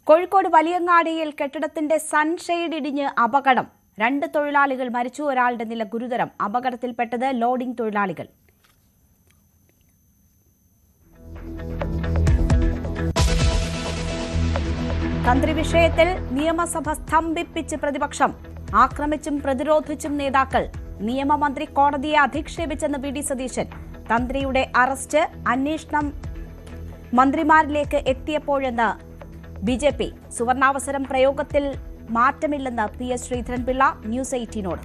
കോഴിക്കോട് വലിയങ്ങാടിയിൽ കെട്ടിടത്തിന്റെ സൺഷെയ്ഡ് ഇടിഞ്ഞ് അപകടം. 2 തൊഴിലാളികൾ മരിച്ചു, ഒരാളുടെ നില ഗുരുതരം. അപകടത്തിൽപ്പെട്ടത് ലോഡിംഗ് തൊഴിലാളികൾ. തന്ത്രി വിഷയത്തിൽ നിയമസഭ സ്തംഭിപ്പിച്ച് പ്രതിപക്ഷം. ആക്രമിച്ചും പ്രതിരോധിച്ചും നേതാക്കൾ. നിയമമന്ത്രി കോടതിയെ അധിക്ഷേപിച്ചെന്ന് വി.ഡി. സതീശൻ. തന്ത്രിയുടെ അറസ്റ്റ് അന്വേഷണം മന്ത്രിമാരിലേക്ക് എത്തിയപ്പോഴെന്ന് ബി.ജെ.പി. സുവർണാവസരം പ്രയോഗത്തിൽ മാറ്റമില്ലെന്ന് പി.എസ്. ശ്രീധരൻപിള്ള ന്യൂസ് 18നോട്.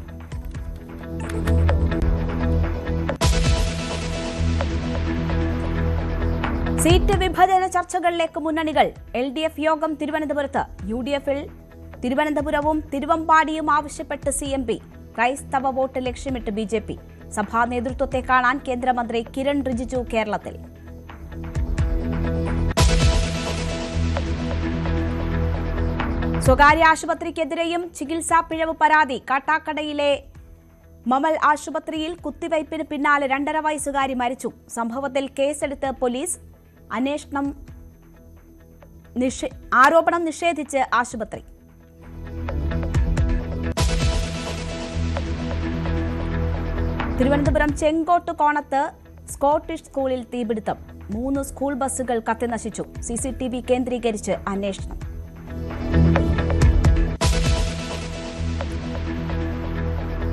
സീറ്റ് വിഭജന ചർച്ചകളിലേക്ക് മുന്നണികൾ. LDF യോഗം തിരുവനന്തപുരത്ത്. UDF-ൽ തിരുവനന്തപുരവും തിരുവമ്പാടിയും ആവശ്യപ്പെട്ട് CMP. ക്രൈസ്തവ വോട്ട് ലക്ഷ്യമിട്ട് ബി.ജെ.പി. സഭാ നേതൃത്വത്തെ കാണാൻ കേന്ദ്രമന്ത്രി കിരൺ റിജിജു കേരളത്തിൽ. സ്വകാര്യ ആശുപത്രിക്കെതിരെയും ചികിത്സാ പിഴവ് പരാതി. കാട്ടാക്കടയിലെ മമൽ ആശുപത്രിയിൽ കുത്തിവയ്പ്പിന് പിന്നാലെ 2.5 വയസ്സുകാരി മരിച്ചു. സംഭവത്തിൽ കേസെടുത്ത് പോലീസ്. ആരോപണം നിഷേധിച്ച് ആശുപത്രി. തിരുവനന്തപുരം ചെങ്കോട്ട് കോണത്ത് സ്കോട്ടിഷ് സ്കൂളിൽ തീപിടുത്തം. 3 സ്കൂൾ ബസ്സുകൾ കത്തിനശിച്ചു. CCTV കേന്ദ്രീകരിച്ച് അന്വേഷണം.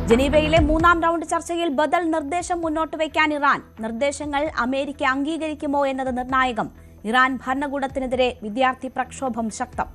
ജനീവയിലെ 3ാം റൗണ്ട് ചർച്ചയിൽ ബദൽ നിർദ്ദേശം മുന്നോട്ട് വയ്ക്കാൻ ഇറാൻ. നിർദ്ദേശങ്ങൾ അമേരിക്ക അംഗീകരിക്കുമോ എന്നത് നിർണായകം. ഇറാൻ ഭരണകൂടത്തിനെതിരെ വിദ്യാർത്ഥി പ്രക്ഷോഭം ശക്തം.